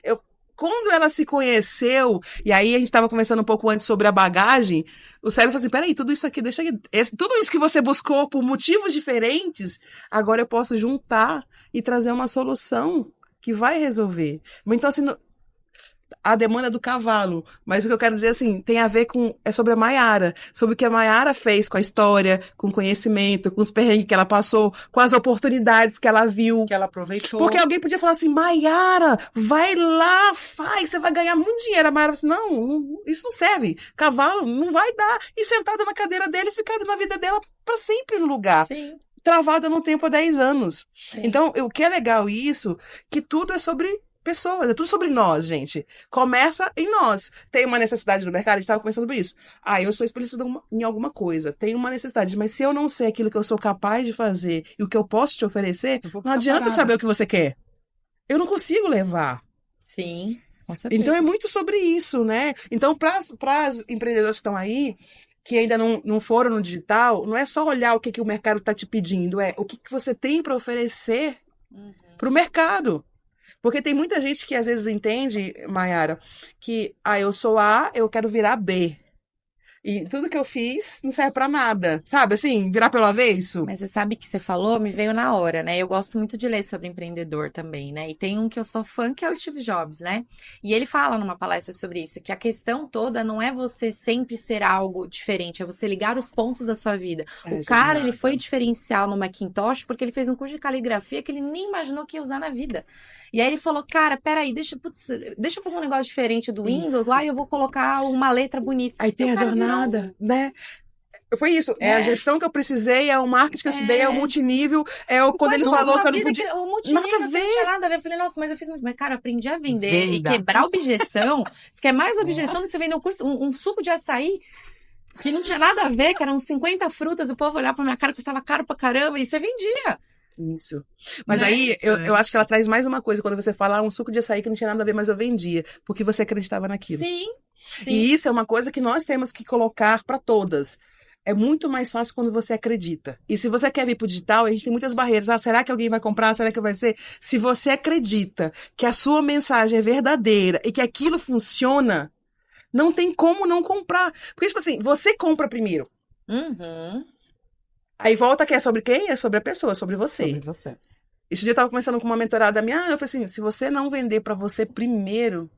Quando ela se conheceu, e aí a gente estava conversando um pouco antes sobre a bagagem, o cérebro falou assim, peraí, tudo isso aqui, deixa aqui. Tudo isso que você buscou por motivos diferentes, agora eu posso juntar e trazer uma solução que vai resolver. Então, assim... a demanda do cavalo, mas o que eu quero dizer assim, tem a ver com, é sobre a Maiara, sobre o que a Maiara fez com a história, com o conhecimento, com os perrengues que ela passou, com as oportunidades que ela viu. Que ela aproveitou. Porque alguém podia falar assim, Maiara, vai lá, faz, você vai ganhar muito dinheiro. A Maiara falou assim, não, isso não serve, cavalo não vai dar. E sentada na cadeira dele, ficada na vida dela pra sempre no lugar. Sim. Travada no tempo há 10 anos. Sim. Então, o que é legal isso, que tudo é sobre pessoas, é tudo sobre nós, gente. Começa em nós. Tem uma necessidade no mercado, a gente estava conversando sobre isso. Eu sou especialista em alguma coisa, tem uma necessidade, mas se eu não sei aquilo que eu sou capaz de fazer e o que eu posso te oferecer, não adianta saber o que você quer. Eu não consigo levar. Sim, com certeza. Então é muito sobre isso, né? Então, para as empreendedoras que estão aí, que ainda não foram no digital, não é só olhar o que o mercado está te pedindo, é o que você tem para oferecer para o mercado. Porque tem muita gente que às vezes entende, Maiara, que eu sou A, eu quero virar B. E tudo que eu fiz não serve pra nada. Sabe, assim, virar pelo avesso. Mas você sabe que você falou, me veio na hora, né? Eu gosto muito de ler sobre empreendedor também, né? E tem um que eu sou fã, que é o Steve Jobs, né? E ele fala numa palestra sobre isso, que a questão toda não é você sempre ser algo diferente, é você ligar os pontos da sua vida. O cara, ele foi diferencial no Macintosh porque ele fez um curso de caligrafia que ele nem imaginou que ia usar na vida. E aí ele falou, cara, peraí, deixa eu fazer um negócio diferente do Windows lá e eu vou colocar uma letra bonita. Aí tem a jornada, né? Foi isso. É a gestão que eu precisei, é o marketing que eu estudei, é o multinível, quando ele falou que eu não podia... O multinível não tinha nada a ver. Eu falei, nossa, mas eu fiz muito... Mas, cara, eu aprendi a vender e quebrar objeção. Você quer mais objeção do que você vender um suco de açaí que não tinha nada a ver, que eram 50 frutas, o povo olhava pra minha cara, custava caro pra caramba, e você vendia. Isso. Mas aí, eu acho que ela traz mais uma coisa, quando você fala um suco de açaí que não tinha nada a ver, mas eu vendia, porque você acreditava naquilo. Sim. E isso é uma coisa que nós temos que colocar para todas. É muito mais fácil quando você acredita. E se você quer vir pro digital, a gente tem muitas barreiras. Será que alguém vai comprar? Será que vai ser? Se você acredita que a sua mensagem é verdadeira e que aquilo funciona, não tem como não comprar. Porque, tipo assim, você compra primeiro. Aí volta que é sobre quem? É sobre a pessoa, sobre você. Sobre você. Esse dia eu tava conversando com uma mentorada minha, eu falei assim, se você não vender pra você primeiro,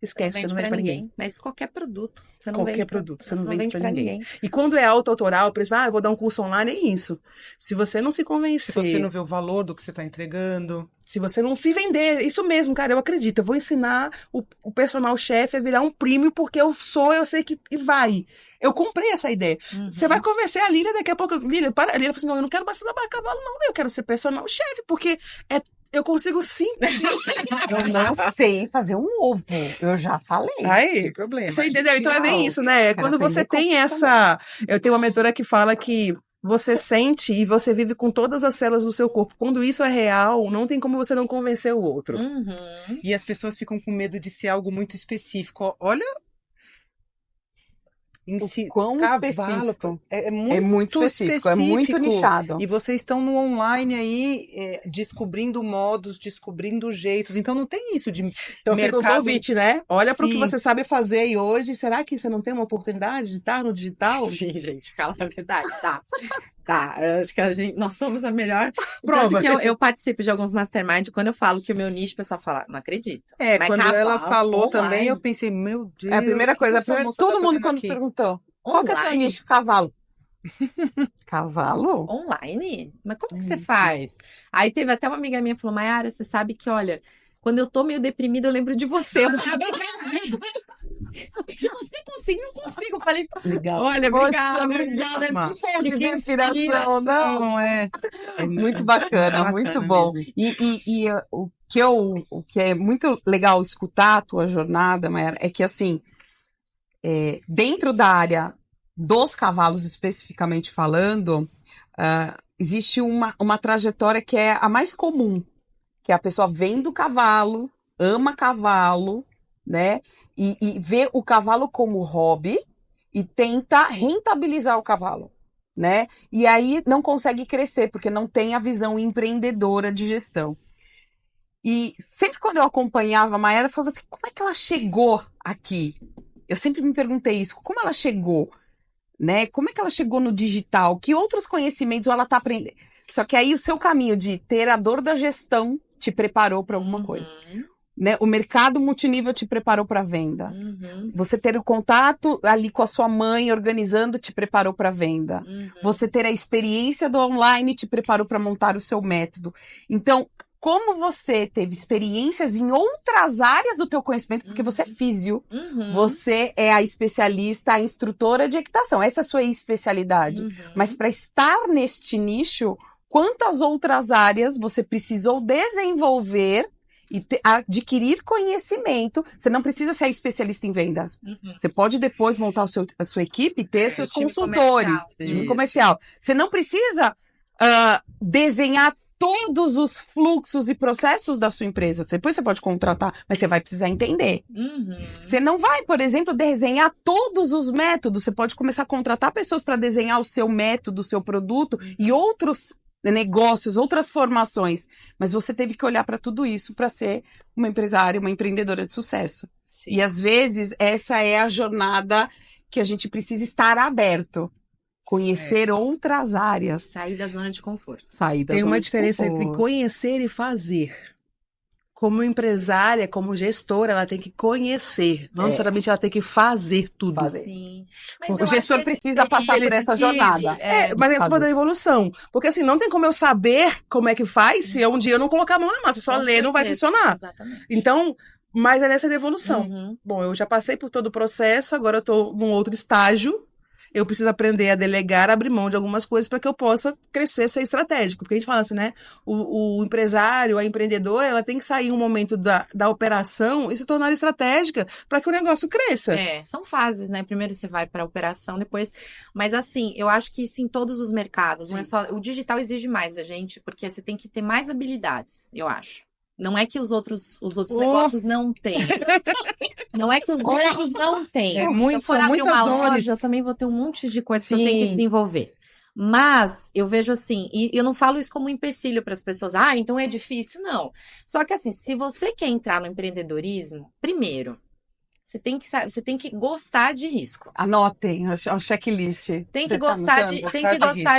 esquece, você não vende pra ninguém. Mas qualquer produto. Você não Qualquer vende produto, pra, você não vende pra ninguém. ninguém. E quando é auto-autoral, por exemplo, eu vou dar um curso online, é isso. Se você não se convencer... Se você não vê o valor do que você tá entregando... Se você não se vender, isso mesmo, cara, eu acredito. Eu vou ensinar o personal chefe a virar um premium, porque eu sei que vai. Eu comprei essa ideia. Você vai convencer a Lília daqui a pouco. Lília, para. A Lília falou assim, não, eu não quero mais trabalhar cavalo, não. Eu quero ser personal chefe, porque eu consigo sentir. Eu não sei fazer um ovo. Eu já falei. Aí, Sem problema. você entendeu? Então é bem isso, né? Quando você tem essa... Eu tenho uma mentora que fala que você sente e você vive com todas as células do seu corpo. Quando isso é real, não tem como você não convencer o outro. E as pessoas ficam com medo de ser algo muito específico. Olha... Quão específico. É muito específico, é muito nichado. E vocês estão no online aí, descobrindo modos, descobrindo jeitos. Então não tem isso de então mercado... fica o convite, né? Olha para o que você sabe fazer e hoje, será que você não tem uma oportunidade de estar no digital? Sim, gente, fala a verdade, tá. Tá, eu acho que nós somos a melhor prova. Que eu participo de alguns mastermind, quando eu falo que o meu nicho, o pessoal fala, não acredito. Mas quando ela falou também, eu pensei, meu Deus. É a primeira coisa, todo mundo quando aqui? perguntou, qual que é o seu nicho? Cavalo. Cavalo? Online? Mas como que você faz? Aí teve até uma amiga minha que falou, Mayara, você sabe que, olha, quando eu tô meio deprimida, eu lembro de você. Se você conseguir, eu consigo. Eu falei, legal. Olha, obrigada. Que inspiração, não é? Muito bacana, muito bom. E o que é muito legal escutar a tua jornada, Mayara, é que assim, dentro da área dos cavalos especificamente falando, existe uma trajetória que é a mais comum, que a pessoa vem do cavalo, ama cavalo, né? E vê o cavalo como hobby e tenta rentabilizar o cavalo, né? E aí não consegue crescer, porque não tem a visão empreendedora de gestão. E sempre quando eu acompanhava a Mayara, eu falava assim, como é que ela chegou aqui? Eu sempre me perguntei isso, como ela chegou, né? Como é que ela chegou no digital? Que outros conhecimentos ela está aprendendo? Só que aí o seu caminho de ter a dor da gestão te preparou para alguma coisa. Né? O mercado multinível te preparou para venda. Você ter o contato ali com a sua mãe organizando te preparou para venda. Você ter a experiência do online te preparou para montar o seu método. Então, como você teve experiências em outras áreas do teu conhecimento, porque você é físio, você é a especialista, a instrutora de equitação, essa é a sua especialidade. Mas para estar neste nicho, quantas outras áreas você precisou desenvolver e adquirir conhecimento? Você não precisa ser especialista em vendas. Você pode depois montar a sua equipe e ter seus consultores. Time comercial. Você não precisa desenhar todos os fluxos e processos da sua empresa. Depois você pode contratar, mas você vai precisar entender. Você não vai, por exemplo, desenhar todos os métodos. Você pode começar a contratar pessoas para desenhar o seu método, o seu produto e outros negócios, outras formações. Mas você teve que olhar para tudo isso para ser uma empresária, uma empreendedora de sucesso. Sim. E às vezes essa é a jornada que a gente precisa estar aberto. Conhecer outras áreas. Sair da zona de conforto. Tem uma diferença entre conhecer e fazer. Como empresária, como gestora, ela tem que conhecer. Não necessariamente ela tem que fazer tudo. Sim. Mas o gestor precisa passar por essa jornada. Mas é uma da evolução. Porque assim, não tem como eu saber como é que faz se um dia eu não colocar a mão na massa. Só ler não vai funcionar. Exatamente. Então, mas é nessa evolução. Bom, eu já passei por todo o processo, agora eu tô num outro estágio. Eu preciso aprender a delegar, abrir mão de algumas coisas para que eu possa crescer, ser estratégico. Porque a gente fala assim, né? O empresário, a empreendedora, ela tem que sair um momento da operação e se tornar estratégica para que o negócio cresça. São fases, né? Primeiro você vai para a operação, depois... Mas assim, eu acho que isso em todos os mercados. Não é só... O digital exige mais da gente, porque você tem que ter mais habilidades, eu acho. Não é que os outros negócios não têm. Não é que os outros não têm. Se eu for abrir uma loja, eu também vou ter um monte de coisas que eu tenho que desenvolver. Mas eu vejo assim, e eu não falo isso como um empecilho para as pessoas. Então é difícil. Não. Só que assim, se você quer entrar no empreendedorismo, primeiro, Você tem que gostar de risco. Anotem, é o checklist. Tem que gostar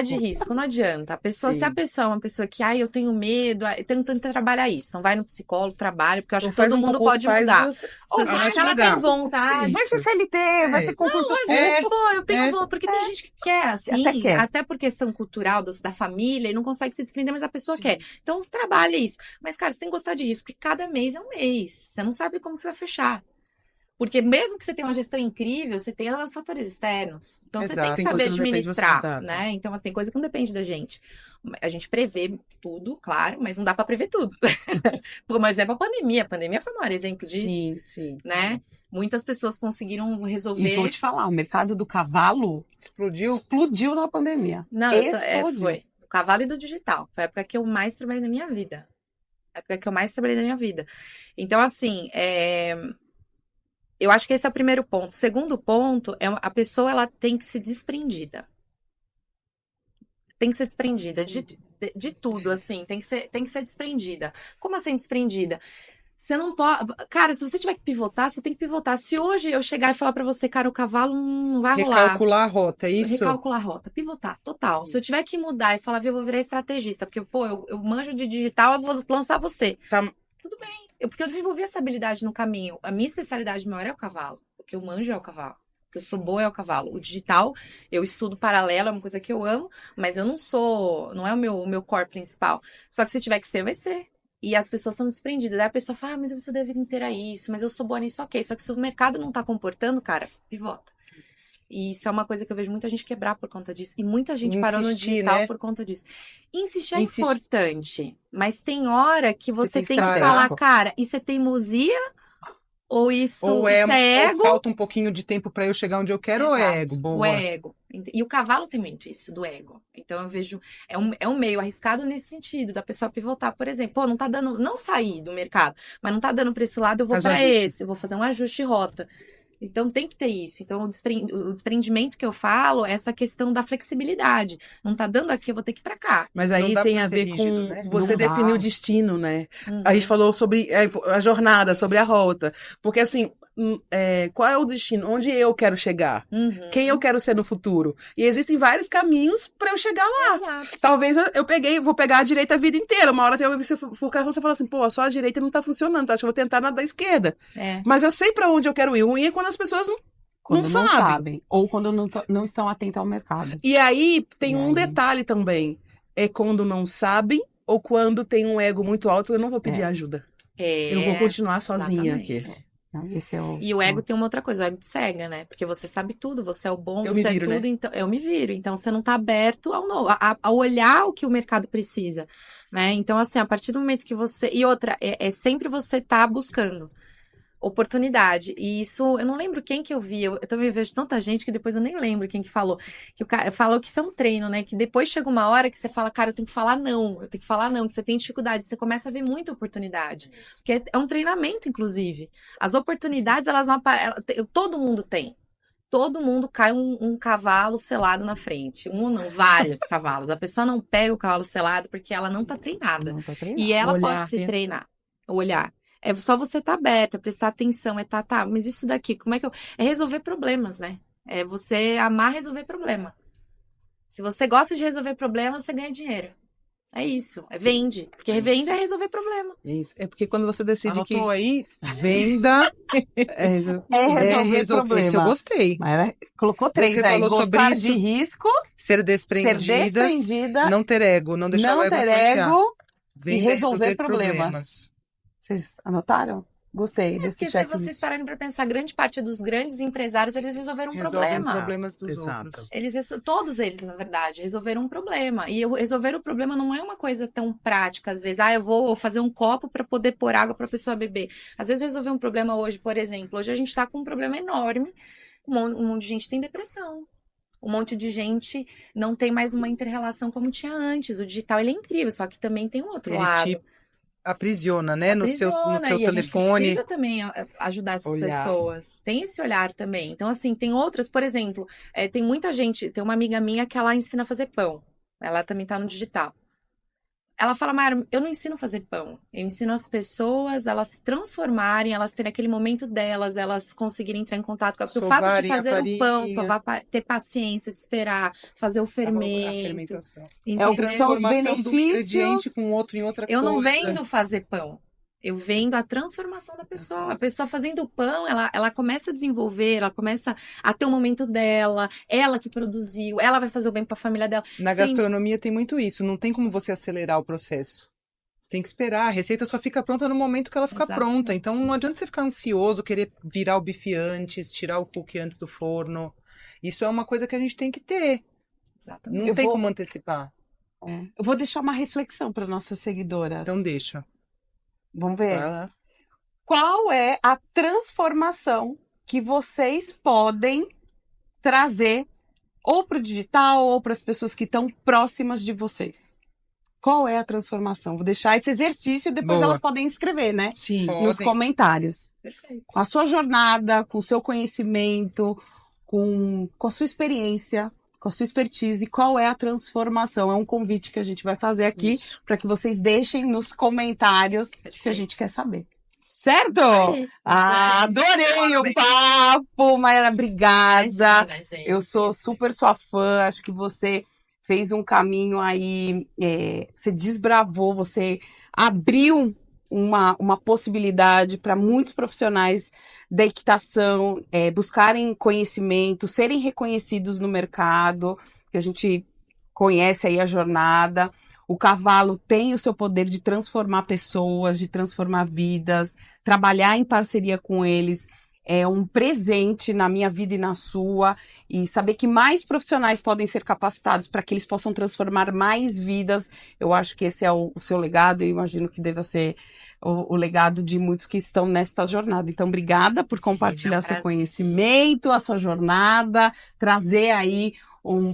de risco. Não adianta. Se a pessoa é uma pessoa que, eu tenho medo, tenta trabalhar isso. Então vai no psicólogo, trabalha, porque eu acho que todo mundo pode mudar. Ou se ela tem vontade. Vai ser CLT, vai ser concurso. Não, às vezes, eu tenho vontade. Porque tem gente que quer, assim. Até por questão cultural da família, e não consegue se desprender, mas a pessoa quer. Então trabalha isso. Mas, cara, você tem que gostar de risco, porque cada mês é um mês. Você não sabe como que você vai fechar. Porque mesmo que você tenha uma gestão incrível, você tem os fatores externos. Então, você tem que saber administrar, né? Então, tem coisa que não depende da gente. A gente prevê tudo, claro, mas não dá para prever tudo. Pô, mas é pra pandemia. A pandemia foi o maior exemplo disso. Sim. Né? Muitas pessoas conseguiram resolver... E vou te falar, o mercado do cavalo explodiu na pandemia. Não, foi. O cavalo e do digital. Foi a época que eu mais trabalhei na minha vida. Então, assim, eu acho que esse é o primeiro ponto. O segundo ponto é a pessoa, ela tem que ser desprendida. Tem que ser desprendida de tudo, assim. Tem que ser desprendida. Como assim desprendida? Você não pode... Cara, se você tiver que pivotar, você tem que pivotar. Se hoje eu chegar e falar pra você, cara, o cavalo não vai rolar. Recalcular a rota, é isso? Recalcular a rota. Pivotar, total. Isso. Se eu tiver que mudar e falar, eu vou virar estrategista, porque, eu manjo de digital, eu vou lançar você. Tá. Tudo bem. Porque eu desenvolvi essa habilidade no caminho. A minha especialidade maior é o cavalo. O que eu manjo é o cavalo. O que eu sou boa é o cavalo. O digital, eu estudo paralelo, é uma coisa que eu amo, mas eu não é o meu core principal. Só que se tiver que ser, vai ser. E as pessoas são desprendidas. Daí a pessoa fala, mas eu estudei a vida inteira isso, mas eu sou boa nisso, ok. Só que se o mercado não tá comportando, cara, pivota. E isso é uma coisa que eu vejo muita gente quebrar por conta disso. E muita gente parou no digital, né? Por conta disso. Insistir é importante. Mas tem hora que você tem que falar, cara, isso é teimosia? Ou isso é ego? Ou falta um pouquinho de tempo pra eu chegar onde eu quero. Exato. Ou é ego? Boa. O ego. E o cavalo tem muito isso, do ego. Então eu vejo, é um meio arriscado nesse sentido, da pessoa pivotar, por exemplo. Não tá dando, não sair do mercado, mas não tá dando pra esse lado, eu vou pra esse. Eu vou fazer um ajuste de rota. Então tem que ter isso. Então o desprendimento que eu falo é essa questão da flexibilidade. Não tá dando aqui, eu vou ter que ir pra cá. Mas aí tem a ver com você definir o destino, né? A gente falou sobre a jornada, sobre a rota. Porque assim, qual é o destino? Onde eu quero chegar? Quem eu quero ser no futuro? E existem vários caminhos pra eu chegar lá. Exato. Talvez vou pegar a direita a vida inteira. Uma hora tem uma bifurcação, você fala assim, só a direita não tá funcionando, então acho que eu vou tentar na da esquerda. Mas eu sei pra onde eu quero ir. O ruim é quando as pessoas não sabem. Ou quando não estão atentas ao mercado. E aí tem um detalhe também. É quando não sabem ou quando tem um ego muito alto, eu não vou pedir ajuda. Eu vou continuar sozinha aqui. E o ego tem uma outra coisa, o ego te cega, né? Porque você sabe tudo, você é o bom, você é tudo, né? Então eu me viro. Então você não tá aberto ao novo, a olhar o que o mercado precisa, né? Então, assim, a partir do momento que você... E outra, é sempre você tá buscando oportunidade. E isso, eu não lembro quem que eu vi, eu também vejo tanta gente que depois eu nem lembro quem que falou. Que o cara falou que isso é um treino, né? Que depois chega uma hora que você fala, cara, eu tenho que falar não, que você tem dificuldade, você começa a ver muita oportunidade. Que é um treinamento, inclusive. As oportunidades, elas não aparecem, todo mundo tem. Todo mundo cai um cavalo selado na frente. Um não, vários cavalos. A pessoa não pega o cavalo selado porque ela não tá treinada. E ela pode se treinar, olhar. É só você estar aberta, prestar atenção, mas isso daqui, como é que eu... É resolver problemas, né? É você amar resolver problema. Se você gosta de resolver problema, você ganha dinheiro. É isso, vende. Porque venda é resolver problema. Isso, é porque quando você decide Anotou aí, venda resolver problema. Esse eu gostei. Mas colocou 3 aí, gostar de risco, ser desprendida, não ter ego, não deixar o ego influenciar. E resolver problemas. Vocês anotaram? Gostei desse checklist. Porque se vocês pararem para pensar, grande parte dos grandes empresários, eles resolveram um problema. Os problemas dos outros. Todos eles, na verdade, resolveram um problema. E resolver o problema não é uma coisa tão prática. Às vezes, eu vou fazer um copo para poder pôr água para a pessoa beber. Às vezes, resolver um problema hoje, por exemplo, hoje a gente está com um problema enorme. Um monte de gente tem depressão. Um monte de gente não tem mais uma inter-relação como tinha antes. O digital, ele é incrível, só que também tem um outro lado. Aprisiona, né? No seu telefone. A gente precisa também ajudar essas pessoas. Tem esse olhar também. Então, assim, tem outras, por exemplo, tem muita gente, tem uma amiga minha que ela ensina a fazer pão. Ela também tá no digital. ela fala, Mayara, eu não ensino a fazer pão. Eu ensino as pessoas, elas se transformarem, elas terem aquele momento delas, elas conseguirem entrar em contato com a... Porque o fato de fazer o pão, ter paciência de esperar, fazer o fermento. A fermentação. São os benefícios. Com outro em outra eu coisa. não vendo fazer pão. Eu vendo a transformação da pessoa. A pessoa fazendo o pão, ela começa a desenvolver, ela começa a ter o momento dela, ela que produziu, ela vai fazer o bem para a família dela. Na gastronomia tem muito isso, não tem como você acelerar o processo. Você tem que esperar, a receita só fica pronta no momento que ela fica pronta. Então não adianta você ficar ansioso, querer virar o bife antes, tirar o cookie antes do forno. Isso é uma coisa que a gente tem que ter. Exatamente. Não tem como antecipar. Eu vou deixar uma reflexão para nossas seguidoras. Então deixa. Vamos ver. Qual é a transformação que vocês podem trazer ou para o digital ou para as pessoas que estão próximas de vocês? Qual é a transformação? Vou deixar esse exercício e depois elas podem escrever, né? Sim. Nos comentários. Perfeito. Com a sua jornada, com o seu conhecimento, com a sua experiência, com a sua expertise, qual é a transformação? É um convite que a gente vai fazer aqui para que vocês deixem nos comentários que a gente quer saber. Certo? Adorei o papo, Mayara, obrigada. Imagina, gente. Eu sou super sua fã, acho que você fez um caminho aí, você desbravou, você abriu uma possibilidade para muitos profissionais da equitação buscarem conhecimento, serem reconhecidos no mercado, que a gente conhece aí a jornada. O cavalo tem o seu poder de transformar pessoas, de transformar vidas, trabalhar em parceria com eles é um presente na minha vida e na sua, e saber que mais profissionais podem ser capacitados para que eles possam transformar mais vidas. Eu acho que esse é o seu legado, e imagino que deva ser o legado de muitos que estão nesta jornada. Então, obrigada por compartilhar seu conhecimento, a sua jornada, trazer aí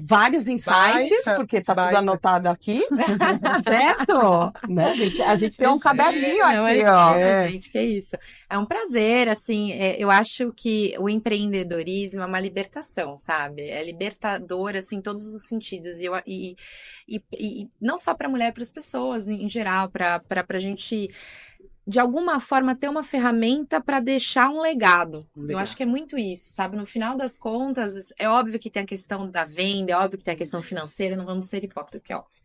vários insights, porque tá tudo anotado aqui, certo? Né? A gente tem um caderninho aqui, ó. Gente, que isso. É um prazer, assim, eu acho que o empreendedorismo é uma libertação, sabe? É libertador, assim, em todos os sentidos. E não só para a mulher, para as pessoas em geral, para a gente, de alguma forma, ter uma ferramenta para deixar um legado. Eu acho que é muito isso, sabe? No final das contas, é óbvio que tem a questão da venda, é óbvio que tem a questão financeira, não vamos ser hipócritas, que é óbvio.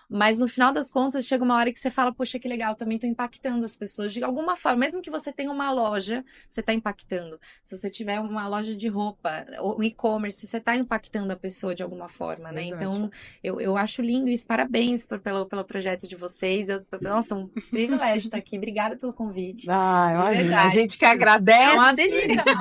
Mas no final das contas, chega uma hora que você fala, poxa, que legal, também tô impactando as pessoas. De alguma forma, mesmo que você tenha uma loja, você tá impactando. Se você tiver uma loja de roupa, ou e-commerce, você tá impactando a pessoa de alguma forma, né? Então, eu acho lindo isso. Parabéns pelo projeto de vocês. Nossa, um privilégio estar aqui. Obrigada pelo convite. A gente que agradece. É uma delícia.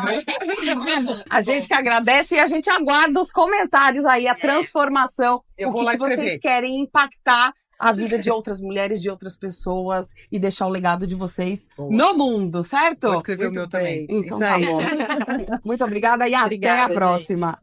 A gente que agradece e a gente aguarda os comentários aí, a transformação. Eu vou lá escrever. Vocês querem impactar a vida de outras mulheres, de outras pessoas e deixar o legado de vocês no mundo, certo? Vou escrever o meu também. Então tá bom. Muito obrigada e até a próxima.